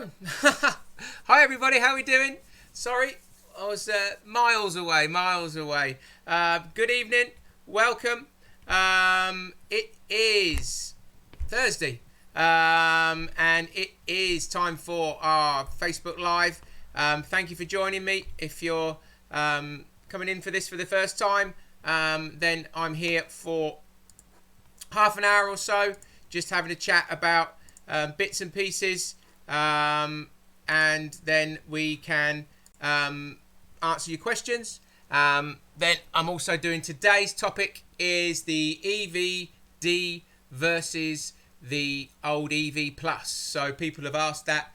go. Hi everybody, how are we doing? Sorry, I was miles away. Good evening, welcome. It is Thursday, and it is time for our Facebook Live. Thank you for joining me. If you're coming in for this for the first time, then I'm here for half an hour or so, just having a chat about bits and pieces, and then we can answer your questions. Then I'm also doing today's topic is the EV-D versus the old Evi Plus. So people have asked that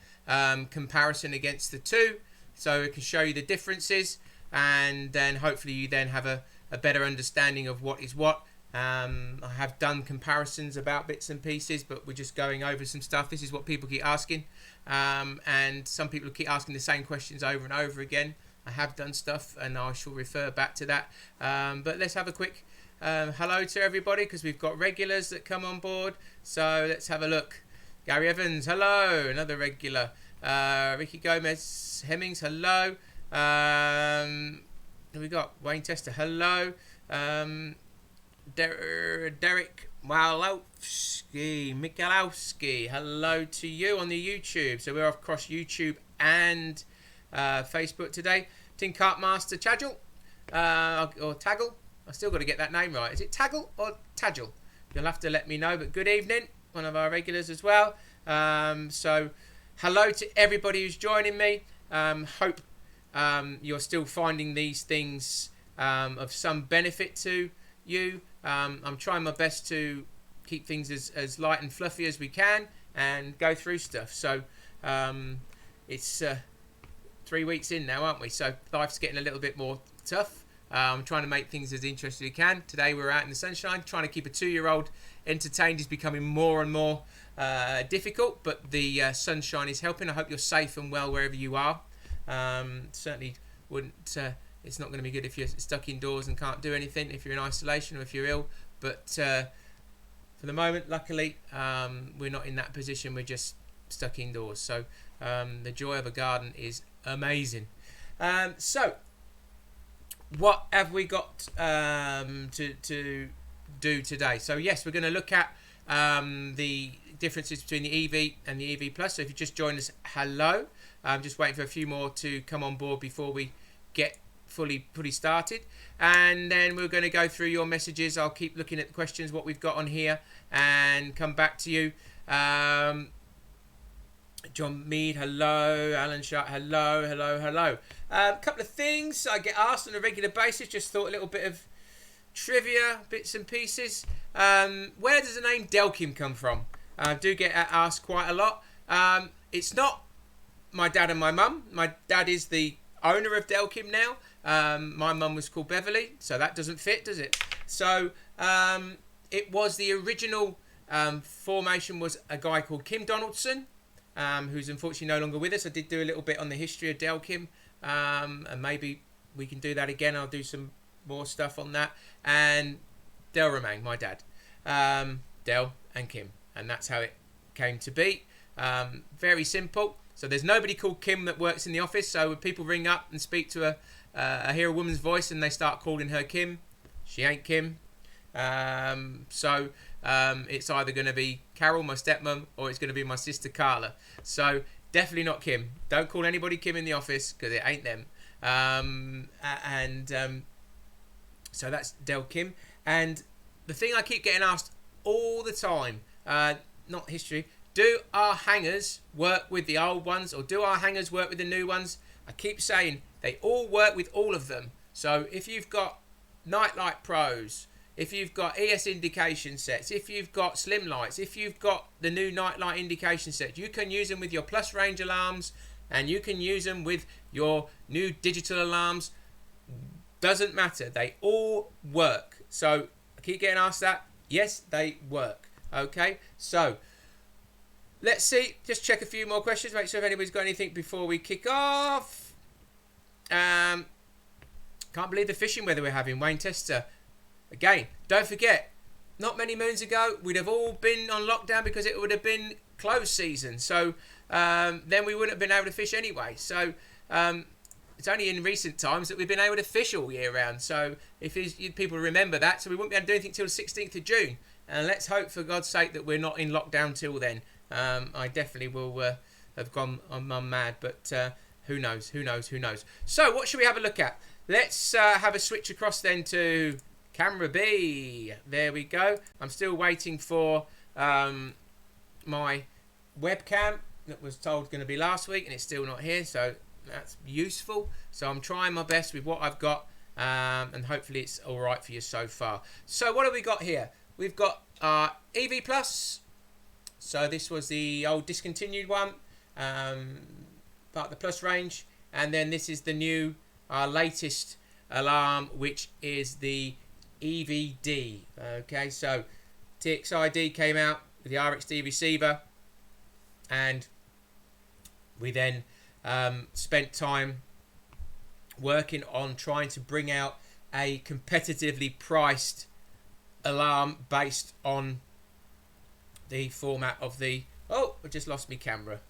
comparison against the two, so I can show you the differences, and then hopefully you then have a better understanding of what is what. I have done comparisons about bits and pieces, but we're just going over some stuff. This is what people keep asking, and some people keep asking the same questions over and over again. I have done stuff, and I shall refer back to that. But let's have a quick hello to everybody, because we've got regulars that come on board. So let's have a look. Gary Evans, hello, another regular. Ricky Gomez Hemmings, hello. Who we got? Wayne Tester, hello. Derek Michalowski, hello to you on the YouTube. So we're across YouTube and Facebook today. Tin Cartmaster Chagel, or Taggle. I still got to get that name right. Is it Taggle or Tagel? You'll have to let me know. But good evening, one of our regulars as well. So hello to everybody who's joining me. Hope you're still finding these things of some benefit to you. I'm trying my best to keep things as light and fluffy as we can and go through stuff. So it's 3 weeks in now, aren't we? So life's getting a little bit more tough. I'm trying to make things as interesting as we can. Today we're out in the sunshine. Trying to keep a 2-year-old entertained is becoming more and more difficult, but the sunshine is helping. I hope you're safe and well wherever you are. Certainly wouldn't... it's not going to be good if you're stuck indoors and can't do anything, if you're in isolation or if you're ill. But for the moment, luckily, we're not in that position. We're just stuck indoors. So the joy of a garden is amazing. So what have we got to do today? So yes, we're going to look at the differences between the EV and the EV Plus. So if you just joined us, hello. I'm just waiting for a few more to come on board before we get fully started, and then we're going to go through your messages. I'll keep looking at the questions, what we've got on here, and come back to you. John Mead, hello. Alan Sharp, hello. A couple of things I get asked on a regular basis. Just thought a little bit of trivia, bits and pieces. Where does the name Delkim come from? I do get asked quite a lot. It's not my dad and my mum. My dad is the owner of Delkim now. My mum was called Beverly, so that doesn't fit, does it? So it was the original formation was a guy called Kim Donaldson, who's unfortunately no longer with us. I did do a little bit on the history of Delkim, and maybe we can do that again. I'll do some more stuff on that. And Del Romain, my dad, Del and Kim, and that's how it came to be. Very simple. So there's nobody called Kim that works in the office. So when people ring up and speak to I hear a woman's voice and they start calling her Kim, she ain't Kim. So it's either going to be Carol, my stepmom, or it's going to be my sister Carla. So definitely not Kim. Don't call anybody Kim in the office, because it ain't them. So that's Delkim. And the thing I keep getting asked all the time, not history, do our hangers work with the old ones, or do our hangers work with the new ones? I keep saying they all work with all of them. So if you've got Nightlight Pros, if you've got ES indication sets, if you've got slim lights, if you've got the new Nightlight indication set, you can use them with your Plus range alarms, and you can use them with your new digital alarms. Doesn't matter. They all work. So I keep getting asked that. Yes, they work. Okay, so let's see. Just check a few more questions. Make sure if anybody's got anything before we kick off. Can't believe the fishing weather we're having. Wayne Tester. Again, don't forget, not many moons ago, we'd have all been on lockdown because it would have been closed season. So then we wouldn't have been able to fish anyway. So it's only in recent times that we've been able to fish all year round. So if people remember that, so we won't be able to do anything till the 16th of June. And let's hope, for God's sake, that we're not in lockdown till then. I definitely will have gone on mad, but who knows, who knows, who knows. So what should we have a look at? Let's have a switch across then to camera B. There we go. I'm still waiting for my webcam that was told going to be last week, and it's still not here, so that's useful. So I'm trying my best with what I've got, and hopefully it's all right for you so far. So what have we got here? We've got our Evi Plus. So this was the old discontinued one, part of the Plus range, and then this is the new, our latest alarm, which is the EVD. Okay, so txi-d came out with the RxD receiver, and we then spent time working on trying to bring out a competitively priced alarm based on the format of the... Oh, I just lost my camera.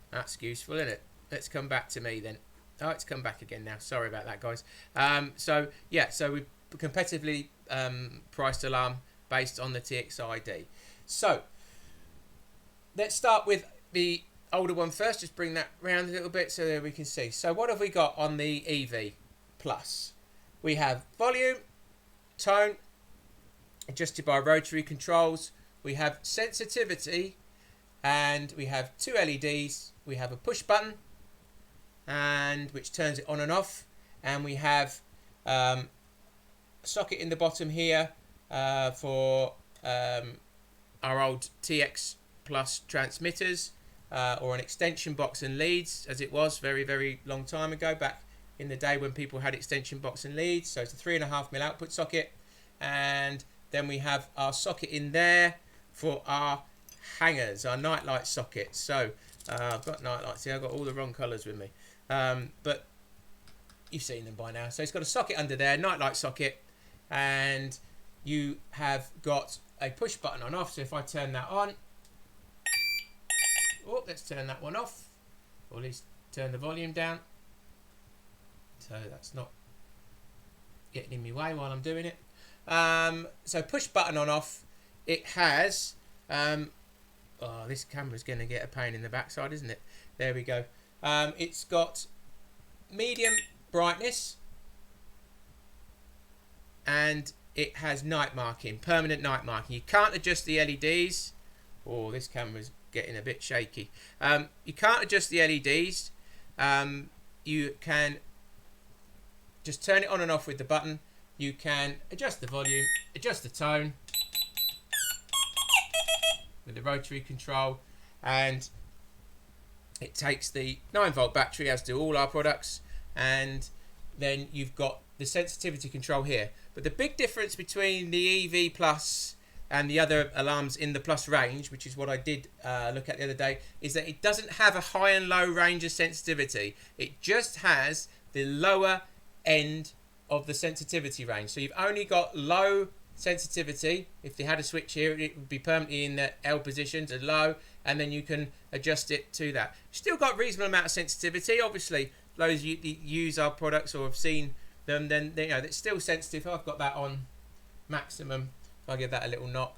That's useful, isn't it? Let's come back to me then. Oh, it's come back again now. Sorry about that, guys. So yeah, so we competitively priced alarm based on the txi-d. So let's start with the older one first. Just bring that round a little bit so that we can see. So what have we got on the Evi Plus? We have volume, tone, adjusted by rotary controls. We have sensitivity, and we have two LEDs. We have a push button, and which turns it on and off, and we have a socket in the bottom here for our old TX Plus transmitters, or an extension box and leads, as it was very, very long time ago, back in the day when people had extension box and leads. So it's a 3.5mm output socket, and then we have our socket in there for our hangers, our nightlight sockets. So I've got nightlights here. I've got all the wrong colours with me, but you've seen them by now. So it's got a socket under there, nightlight socket, and you have got a push button on off. So if I turn that on, oh, let's turn that one off, or at least turn the volume down, so that's not getting in my way while I'm doing it. So push button on off. It has oh, this camera's going to get a pain in the backside, isn't it? There we go. It's got medium brightness, and it has night marking, permanent night marking. You can't adjust the LEDs. Oh, this camera's getting a bit shaky. You can't adjust the LEDs. You can just turn it on and off with the button. You can adjust the volume, adjust the tone with the rotary control, and it takes the 9-volt battery, as do all our products, and then you've got the sensitivity control here. But the big difference between the Evi Plus and the other alarms in the Plus range, which is what I did look at the other day, is that it doesn't have a high and low range of sensitivity. It just has the lower end of the sensitivity range. So you've only got low sensitivity. If they had a switch here, it would be permanently in the L position to low, and then you can adjust it to that. Still got reasonable amount of sensitivity. Obviously, those you use our products or have seen them, then you know it's still sensitive. I've got that on maximum. If I give that a little knock,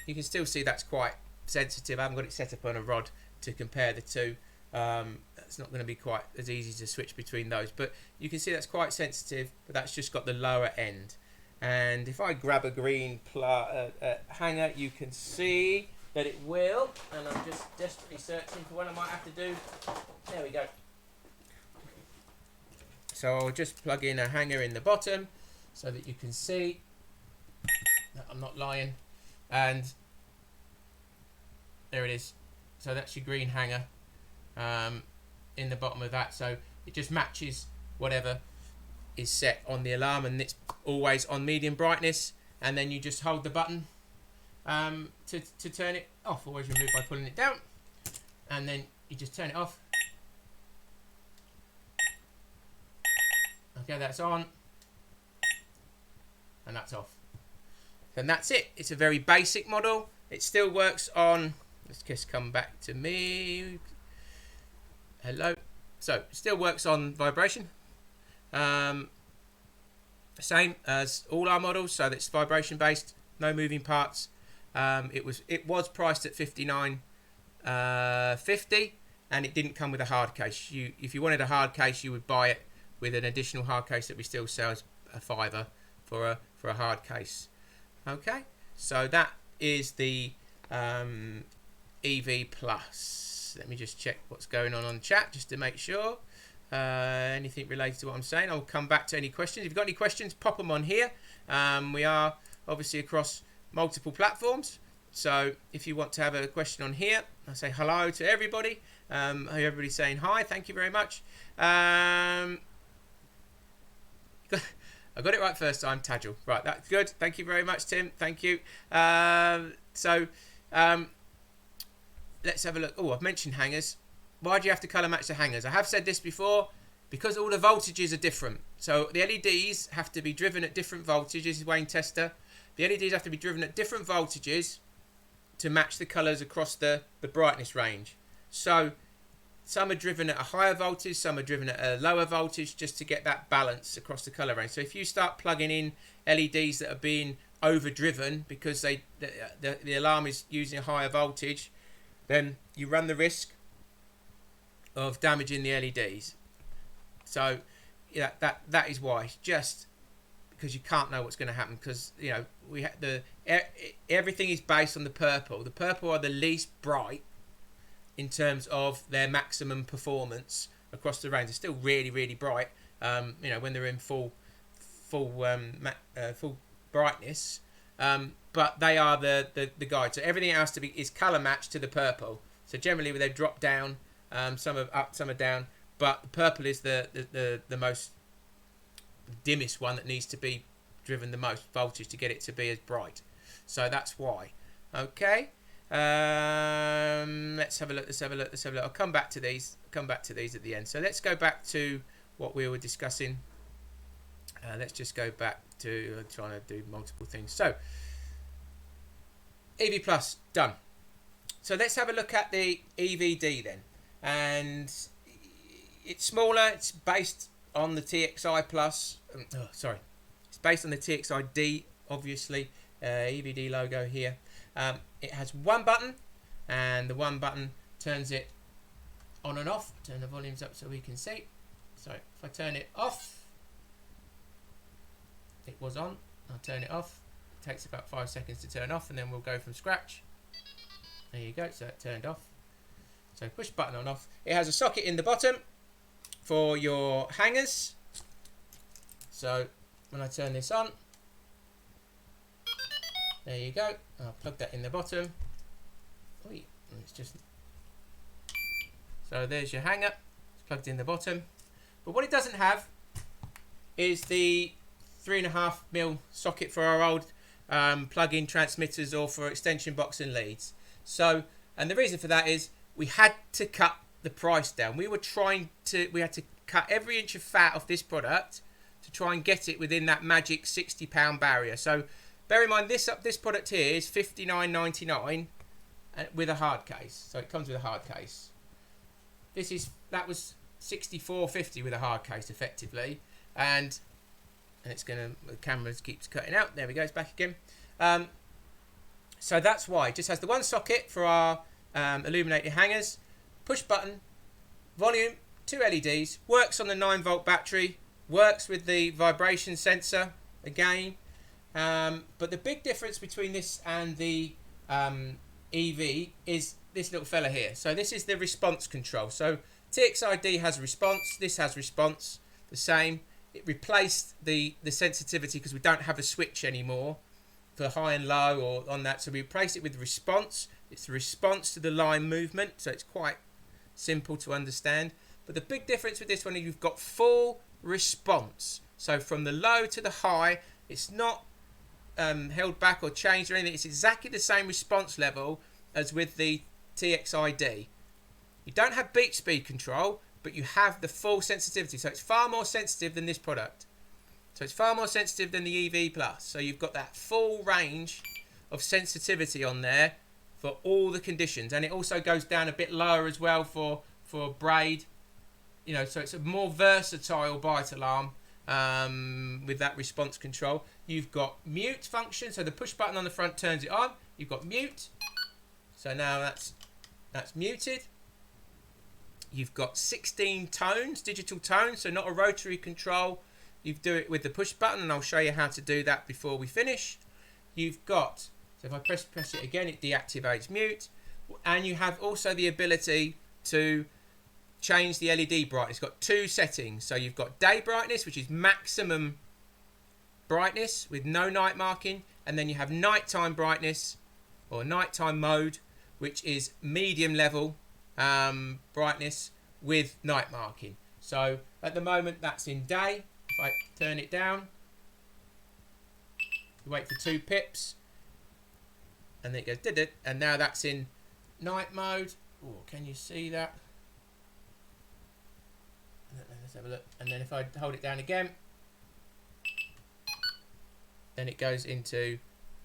you can still see that's quite sensitive. I haven't got it set up on a rod to compare the two. That's not going to be quite as easy to switch between those, but you can see that's quite sensitive, but that's just got the lower end. And if I grab a green hanger, you can see that it will, and I'm just desperately searching for one I might have to do. There we go. So I'll just plug in a hanger in the bottom so that you can see that I'm not lying, and there it is. So that's your green hanger in the bottom of that, so it just matches whatever is set on the alarm, and it's always on medium brightness, and then you just hold the button to turn it off. Always remove by pulling it down, and then you just turn it off. Okay, that's on, and that's off. And that's it. It's a very basic model. It still works on Let's just come back to me. Hello. So it still works on vibration. Same as all our models, so that's vibration based, no moving parts. It was priced at $59.50, and it didn't come with a hard case. If you wanted a hard case, you would buy it with an additional hard case that we still sell as a $5 for a hard case. Okay, so that is the Evi Plus. Let me just check what's going on chat just to make sure. Anything related to what I'm saying. I'll come back to any questions. If you've got any questions, pop them on here. We are obviously across multiple platforms, so if you want to have a question on here, I say hello to everybody. Everybody's saying hi. Thank you very much. I got it right first time, Tajul. Right, that's good. Thank you very much, Tim. Thank you. Let's have a look. Oh, I've mentioned hangers. Why do you have to colour match the hangers? I have said this before, because all the voltages are different. So the LEDs have to be driven at different voltages. This is Wayne Tester. The LEDs have to be driven at different voltages to match the colours across the brightness range. So some are driven at a higher voltage, some are driven at a lower voltage, just to get that balance across the colour range. So if you start plugging in LEDs that are being overdriven because the alarm is using a higher voltage, then you run the risk of damaging the LEDs. So yeah, that is why. Just because you can't know what's going to happen, because everything is based on the purple. The purple are the least bright in terms of their maximum performance across the range. They're still really, really bright. When they're in full brightness. But they are the guide. So everything else is color matched to the purple. So generally they drop down. Some are up, some are down. But the purple is the most dimmest one that needs to be driven the most voltage to get it to be as bright. So that's why. Okay. Let's have a look. I'll come back to these at the end. So let's go back to what we were discussing. Let's just go back to trying to do multiple things. So Evi Plus done. So let's have a look at the EVD then. And it's smaller. It's based on the txi Plus. It's based on the txi-d, obviously. EVD logo here. It has one button, and the one button turns it on and off. Turn the volumes up so we can see. So if I turn it off, it was on. I'll turn it off. It takes about 5 seconds to turn off, and then we'll go from scratch. There you go. So it turned off. So push button on off. It has a socket in the bottom for your hangers. So when I turn this on, there you go. I'll plug that in the bottom. It's just so there's your hanger. It's plugged in the bottom. But what it doesn't have is the 3.5mm socket for our old plug-in transmitters or for extension box and leads. So, and the reason for that is we had to cut the price down. We had to cut every inch of fat off this product to try and get it within that magic £60 barrier. So bear in mind this product here is $59.99 with a hard case. So it comes with a hard case. That was $64.50 with a hard case effectively, and the camera keeps cutting out. There we go, it's back again. So that's why it just has the one socket for our illuminated hangers, push button, volume, 2 LEDs, works on the 9-volt battery, works with the vibration sensor again. But the big difference between this and the EV is this little fella here. So this is the response control. So txi-d has response, this has response, the same. It replaced the sensitivity because we don't have a switch anymore for high and low or on that. So we replace it with response. It's the response to the line movement. So it's quite simple to understand. But the big difference with this one is you've got full response. So from the low to the high, it's not held back or changed or anything. It's exactly the same response level as with the txi-d. You don't have beat speed control, but you have the full sensitivity. So it's far more sensitive than this product. So it's far more sensitive than the Evi Plus. So you've got that full range of sensitivity on there for all the conditions, and it also goes down a bit lower as well for braid. You know, so it's a more versatile bite alarm with that response control. You've got mute function, so the push button on the front turns it on. You've got mute, so now that's muted. You've got 16 tones, digital tones, so not a rotary control. You do it with the push button, and I'll show you how to do that before we finish. You've got, so if I press it again, it deactivates mute, and you have also the ability to change the LED brightness. It's got two settings. So you've got day brightness, which is maximum brightness with no night marking, and then you have nighttime brightness or nighttime mode, which is medium level brightness with night marking. So at the moment that's in day. If I turn it down, you wait for 2 pips, and then it goes did it, and now that's in night mode. Oh, can you see that? Let's have a look. And then if I hold it down again, then it goes into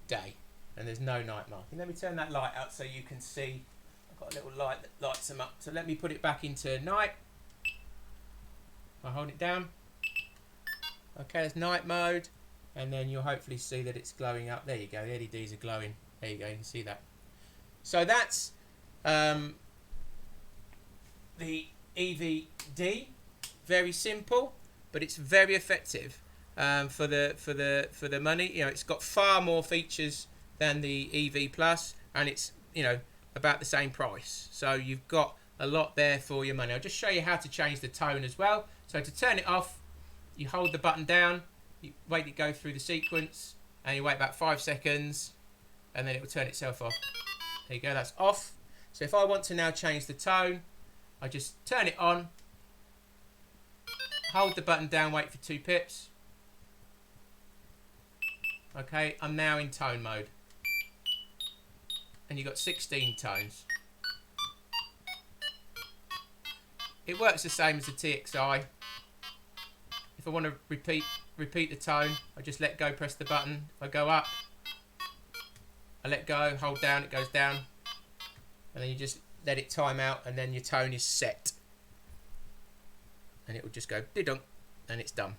day, and there's no night marking. Let me turn that light out so you can see. I've got a little light that lights them up. So let me put it back into night. I hold it down. Okay, there's night mode, and then you'll hopefully see that it's glowing up. There you go. The LEDs are glowing. There you go. You can see that. So that's the EV-D. Very simple, but it's very effective for the money. You know, it's got far more features than the EV Plus, and it's, you know, about the same price. So you've got a lot there for your money. I'll just show you how to change the tone as well. So to turn it off, you hold the button down, you wait it go through the sequence, and you wait about 5 seconds, and then it will turn itself off. There you go, that's off. So if I want to now change the tone, I just turn it on, hold the button down, wait for 2 pips. Okay, I'm now in tone mode. And you've got 16 tones. It works the same as the txi. If I want to repeat the tone, I just let go, press the button. If I go up, I let go, hold down, it goes down. And then you just let it time out, and then your tone is set. And it will just go didunk, and it's done.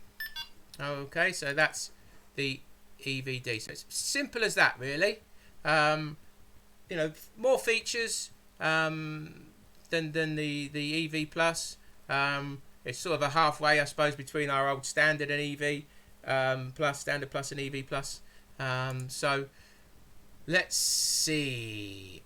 Okay, so that's the EV-D. So it's simple as that, really. You know, more features than the EV Plus. It's sort of a halfway, I suppose, between our old standard and EV Plus, standard Plus and EV Plus. So let's see.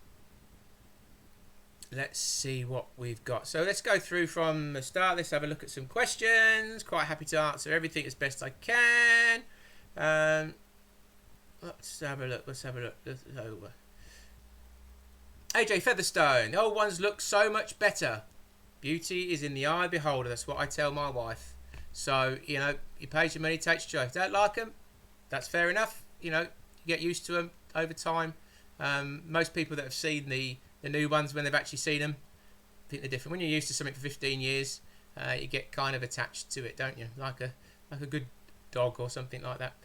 Let's see what we've got. So let's go through from the start. Let's have a look at some questions. Quite happy to answer everything as best I can. Let's have a look. AJ Featherstone. The old ones look so much better. Beauty is in the eye of the beholder. That's what I tell my wife. So, you know, you pay your money, takes your choice. Don't like them? That's fair enough. You know, you get used to them over time. Most people that have seen the new ones, when they've actually seen them, think they're different. When you're used to something for 15 years, you get kind of attached to it, don't you? Like a good dog or something like that.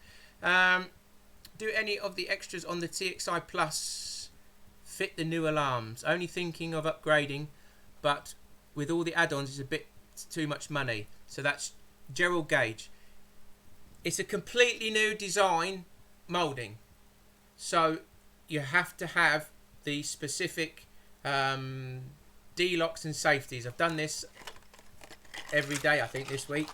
Do any of the extras on the txi Plus fit the new alarms? Only thinking of upgrading, but with all the add-ons, it's a bit too much money. So that's Gerald Gage. It's a completely new design moulding, so you have to have the specific d-loks and safeties. I've done this every day, I think, this week.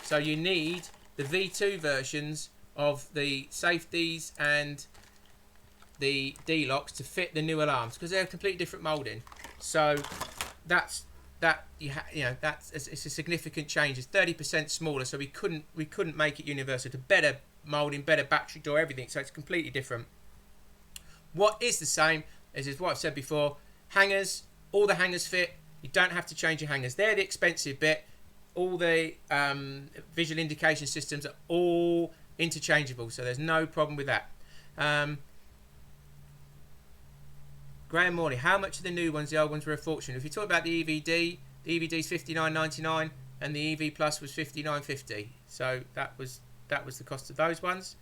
So you need the V2 versions of the safeties and the d-loks to fit the new alarms, because they're a completely different moulding. So that's it's a significant change. It's 30% smaller, so we couldn't make it universal. To better moulding, better battery door, everything. So it's completely different. What is the same is what I've said before. Hangers, all the hangers fit. You don't have to change your hangers. They're the expensive bit. All the visual indication systems are all interchangeable, so there's no problem with that. Graham Morley, how much are the new ones? The old ones were a fortune. If you talk about the EV-D, the EV-D is $59.99 and the EV Plus was $59.50. So that was the cost of those ones.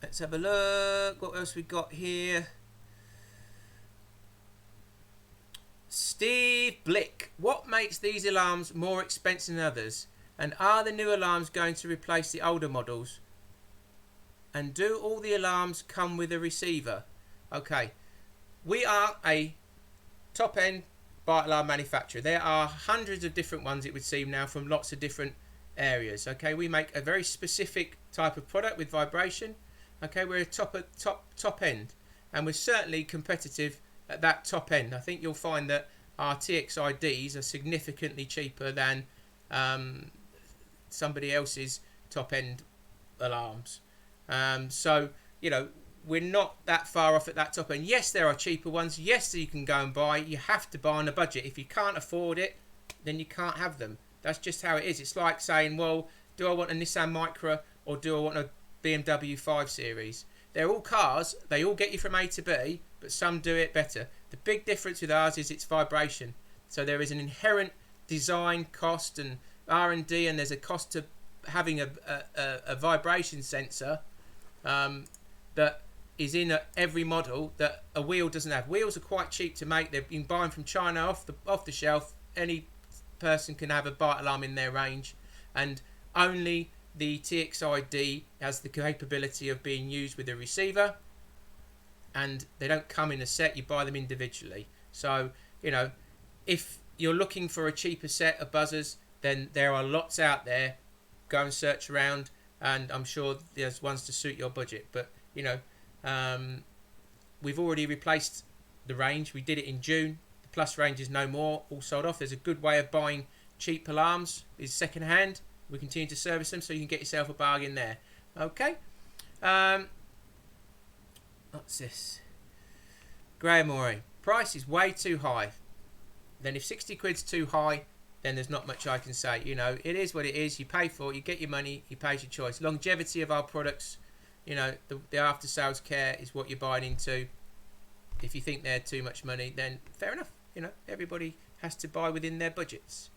Let's have a look. What else we got here? Steve Blick. What makes these alarms more expensive than others? And are the new alarms going to replace the older models? And do all the alarms come with a receiver? Okay. We are a top-end bite alarm manufacturer. There are hundreds of different ones, it would seem now, from lots of different areas. Okay, we make a very specific type of product with vibration. Okay, we're a top end, and we're certainly competitive at that top end. I think you'll find that our txi-ds are significantly cheaper than somebody else's top end alarms. So you know, we're not that far off at that top end. Yes, there are cheaper ones. Yes, you can go and buy. You have to buy on a budget. If you can't afford it, then you can't have them. That's just how it is. It's like saying, well, do I want a Nissan Micra or do I want a BMW 5 Series? They're all cars. They all get you from A to B, but some do it better. The big difference with ours is its vibration. So there is an inherent design cost and R&D, and there's a cost to having a vibration sensor that is in every model that a wheel doesn't have. Wheels are quite cheap to make. They've been buying from China off the shelf. Any person can have a bite alarm in their range, and only the txi-d has the capability of being used with a receiver, and they don't come in a set. You buy them individually. So you know, if you're looking for a cheaper set of buzzers, then there are lots out there. Go and search around, and I'm sure there's ones to suit your budget. But you know, we've already replaced the range. We did it in June. The Plus range is no more, all sold off. There's a good way of buying cheap alarms, is second hand. We continue to service them, so you can get yourself a bargain there. Okay. What's this? Graham Morey. Price is way too high. Then if 60 quid's too high, then there's not much I can say. You know, it is what it is. You pay for it, you get your money, you pay your choice. Longevity of our products, you know, the after sales care is what you're buying into. If you think they're too much money, then fair enough. You know, everybody has to buy within their budgets.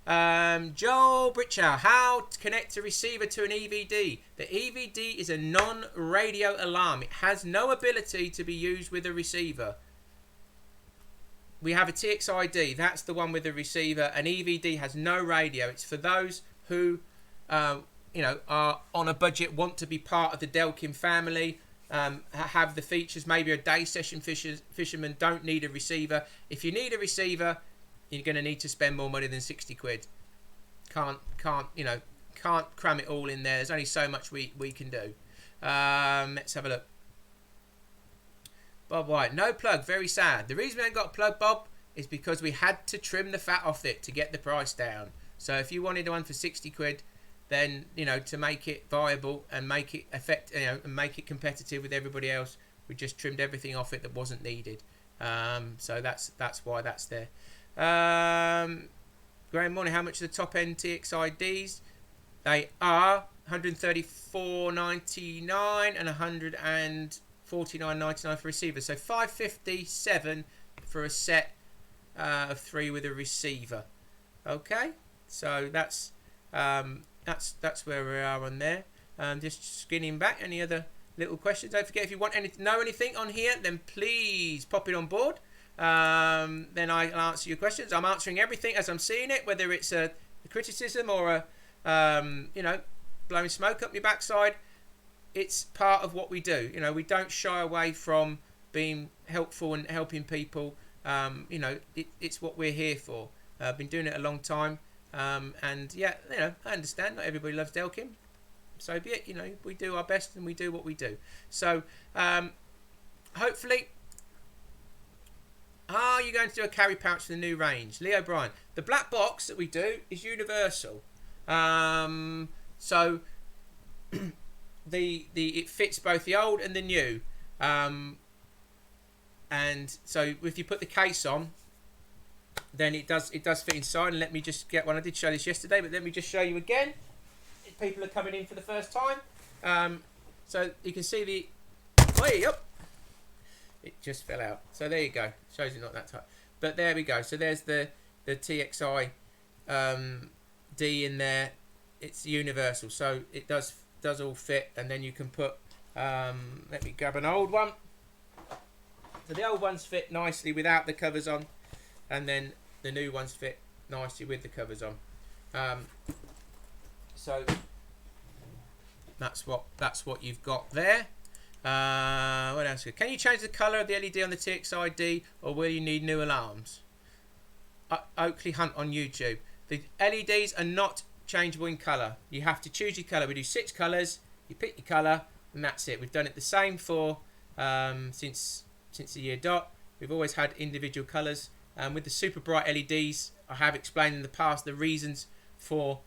Joel Britchow, how to connect a receiver to an EVD. The EVD is a non-radio alarm. It has no ability to be used with a receiver. We have a txi-d, that's the one with the receiver. An EVD has no radio. It's for those who you know, are on a budget, want to be part of the Delkim family, have the features. Maybe a day session fisherman, don't need a receiver. If you need a receiver, you're going to need to spend more money than 60 quid. Can't cram it all in there. There's only so much we can do. Let's have a look. Bob White, no plug, very sad. The reason we ain't got a plug, Bob, is because we had to trim the fat off it to get the price down. So if you wanted one for 60 quid, then, you know, to make it viable and make it and make it competitive with everybody else, we just trimmed everything off it that wasn't needed. So that's why that's there. Graham Morning, how much are the top end txi-ds? They are 134.99 and 149.99 for receivers. So 557 for a set of 3 with a receiver. Okay, so that's where we are on there. Just skinning back. Any other little questions? Don't forget, if you want know anything on here, then please pop it on board. Then I'll answer your questions. I'm answering everything as I'm seeing it, whether it's a criticism or you know, blowing smoke up your backside. It's part of what we do. You know, we don't shy away from being helpful and helping people. You know, it's what we're here for. I've been doing it a long time, and yeah, you know, I understand not everybody loves Delkim, so be it. You know, we do our best and we do what we do. So hopefully. Are you going to do a carry pouch for the new range? Leo Bryan. The black box that we do is universal. So it fits both the old and the new. And so if you put the case on, then it does fit inside. And let me just get one. I did show this yesterday, but let me just show you again. If people are coming in for the first time. So you can see the... Way up. It just fell out. So there you go. Shows it not that tight. But there we go. So there's the txi D in there. It's universal. So it does all fit. And then you can put Let me grab an old one. So the old ones fit nicely without the covers on, and then the new ones fit nicely with the covers on. So that's what you've got there. What else? Can you change the colour of the LED on the txi-d, or will you need new alarms? Oakley Hunt on YouTube. The LEDs are not changeable in colour. You have to choose your colour. We do 6 colours. You pick your colour, and that's it. We've done it the same for since the year dot. We've always had individual colours. With the super bright LEDs, I have explained in the past the reasons for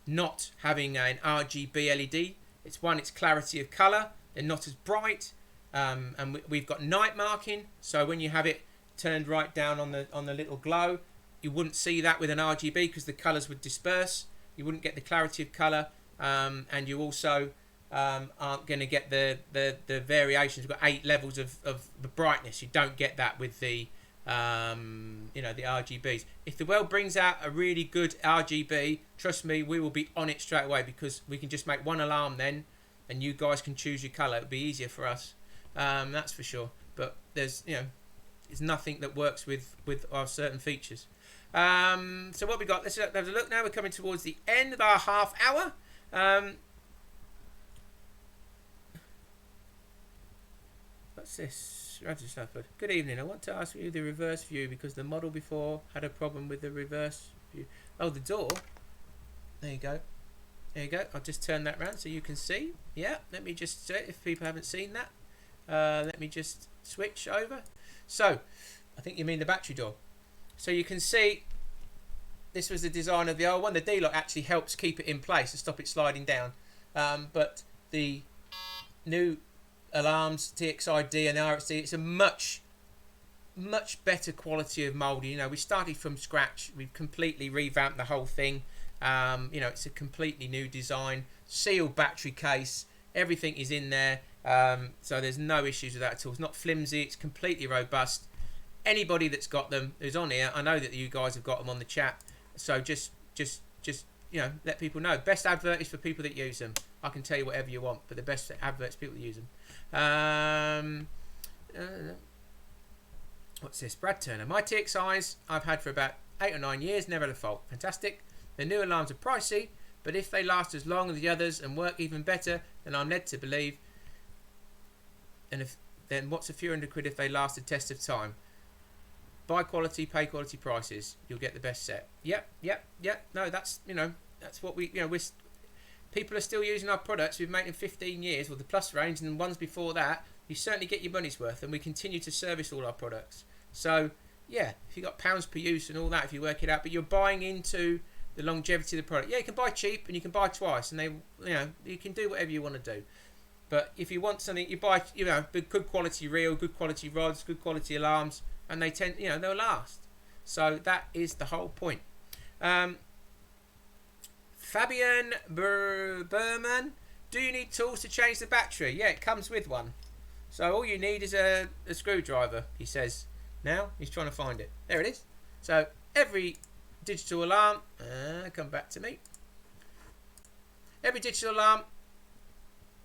not having an RGB LED. It's clarity of colour. They're not as bright, and we've got night marking. So when you have it turned right down on the little glow, you wouldn't see that with an RGB because the colours would disperse. You wouldn't get the clarity of colour, and you also aren't going to get the variations. We've got 8 levels of the brightness. You don't get that with the the RGBs. If the world brings out a really good RGB, trust me, we will be on it straight away, because we can just make one alarm then, and you guys can choose your colour. It'll be easier for us, that's for sure. But there's it's nothing that works with our certain features. So what we got? Let's have a look now. We're coming towards the end of our half hour. What's this? Good evening. I want to ask you the reverse view, because the model before had a problem with the reverse view. Oh, the door. There you go. There you go. I'll just turn that round so you can see. Yeah, let me just say, if people haven't seen that, let me just switch over. So, I think you mean the battery door. So you can see this was the design of the old one. The d-lok actually helps keep it in place and stop it sliding down. But the new alarms, txi-d and RxD, it's a much better quality of moulding. We started from scratch. We've completely revamped the whole thing. It's a completely new design, sealed battery case, everything is in there, so there's no issues with that at all. It's not flimsy, it's completely robust. Anybody that's got them who's on here, I know that you guys have got them on the chat, so just let people know. Best advert is for people that use them. I can tell you whatever you want, but the best adverts people that use them. What's this? Brad Turner. My txis I've had for about 8 or 9 years, never had a fault. Fantastic. The new alarms are pricey, but if they last as long as the others and work even better, then I'm led to believe. And then what's a few £100 if they last a test of time? Buy quality, pay quality prices. You'll get the best set. Yep. No, that's that's what we people are still using our products. We've made them 15 years with the Plus range and the ones before that. You certainly get your money's worth, and we continue to service all our products. So yeah, if you got pounds per use and all that, if you work it out, but you're buying into the longevity of the product. Yeah, you can buy cheap and you can buy twice, and they, you can do whatever you want to do. But if you want something, you buy, good quality reel, good quality rods, good quality alarms, and they tend, they'll last. So that is the whole point. Fabian Berman, do you need tools to change the battery? Yeah, it comes with one. So all you need is a screwdriver, he says. Now he's trying to find it. There it is. So every digital alarm, come back to me. Every digital alarm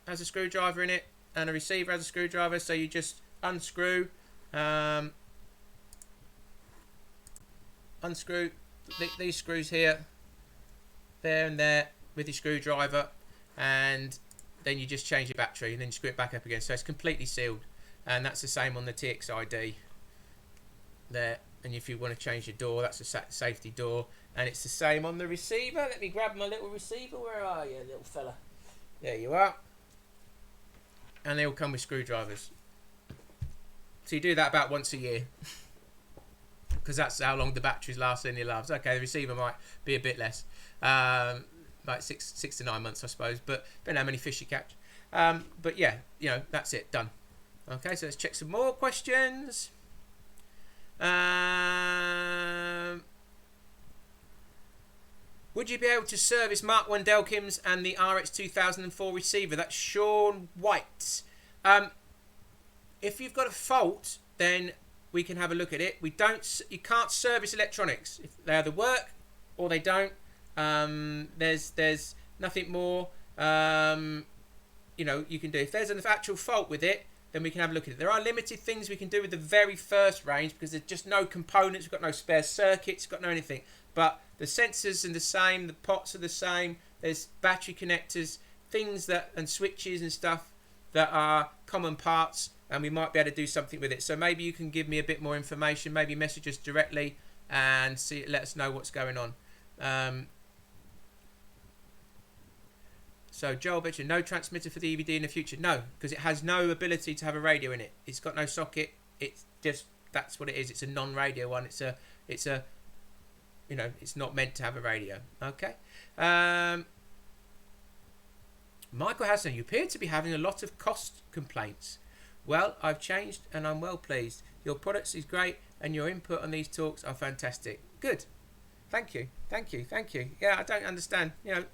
has a screwdriver in it, and a receiver has a screwdriver. So you just unscrew, these screws here, there and there with your screwdriver, and then you just change your battery, and then you screw it back up again. So it's completely sealed, and that's the same on the txi-d there. And if you want to change your door, that's a safety door, and it's the same on the receiver. Let me grab my little receiver. Where are you, little fella? There you are. And they all come with screwdrivers. So you do that about once a year, because that's how long the batteries last in the alarms. Okay, the receiver might be a bit less, like six to 9 months, I suppose, but depending on how many fish you catch. But yeah, that's it, done. Okay, so let's check some more questions. Would you be able to service Mark 1 Delkims and the RX 2004 receiver? That's Sean White. If you've got a fault, then we can have a look at it. You can't service electronics. If they either work or they don't. There's nothing more you know, you can do. If there's an actual fault with it, then we can have a look at it. There are limited things we can do with the very first range because there's just no components. We've got no spare circuits, got no anything. But the sensors are the same, the pots are the same. There's battery connectors, things that and switches and stuff that are common parts, and we might be able to do something with it. So maybe you can give me a bit more information. Maybe message us directly and let us know what's going on. So Joel betcha no transmitter for the EVD in the future. No, because it has no ability to have a radio in it. It's got no socket. It's just, that's what it is. It's a non-radio one. It's a you know, it's not meant to have a radio. Okay. Michael Hassan, you appear to be having a lot of cost complaints. Well, I've changed and I'm well pleased. Your products is great and your input on these talks are fantastic. Good. Thank you. Thank you. Thank you. Yeah, I don't understand. You know,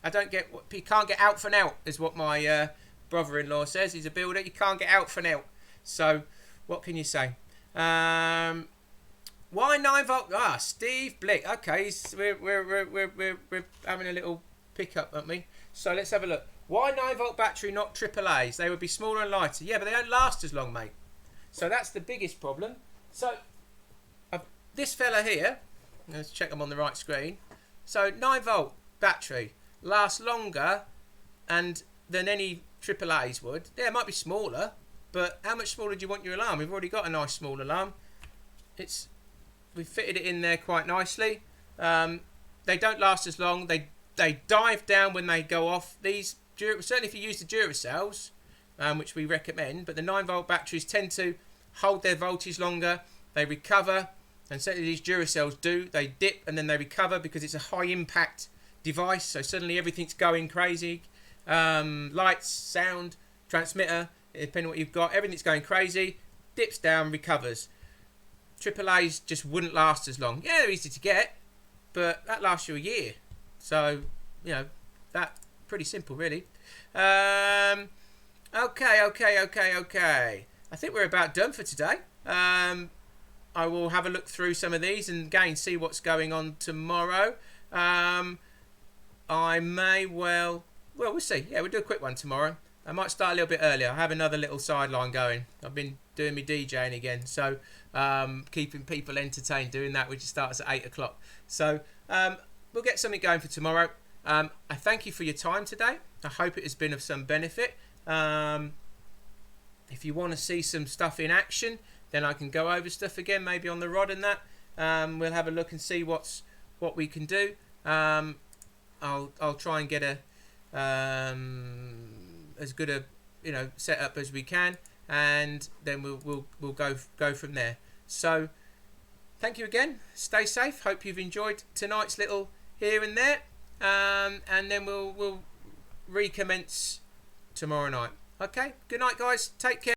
I don't get what you can't get out for now is what my brother-in-law says. He's a builder. You can't get out for now. So, what can you say? Why 9-volt? Ah, Steve Blick. Okay, we're having a little pickup, aren't we? So let's have a look. Why 9-volt battery, not AAA's? They would be smaller and lighter. Yeah, but they don't last as long, mate. So that's the biggest problem. So this fella here, let's check I'm on the right screen. So 9-volt battery lasts longer and than any AAA's would. Yeah, it might be smaller, but how much smaller do you want your alarm? We've already got a nice small alarm. We've fitted it in there quite nicely. They don't last as long. They dive down when they go off. These certainly if you use the Duracells, which we recommend, but the 9-volt batteries tend to hold their voltage longer. They recover, and certainly these Duracells do. They dip and then they recover because it's a high impact device. So suddenly everything's going crazy. Lights, sound, transmitter, depending on what you've got, everything's going crazy. Dips down, recovers. AAA's just wouldn't last as long. Yeah, they're easy to get, but that lasts you a year. So, you know, that's pretty simple, really. Okay. I think we're about done for today. I will have a look through some of these and again see what's going on tomorrow. I may well we'll see. Yeah, we'll do a quick one tomorrow. I might start a little bit earlier. I have another little sideline going. I've been doing my DJing again, so keeping people entertained doing that, which starts at 8 o'clock. So we'll get something going for tomorrow. I thank you for your time today. I hope it has been of some benefit. If you want to see some stuff in action, then I can go over stuff again, maybe on the rod and that. We'll have a look and see what we can do. I'll try and get as good a setup as we can, and then we'll go from there. So thank you again. Stay safe. Hope you've enjoyed tonight's little here and there, and then we'll recommence tomorrow night. Okay. Good night, guys. Take care.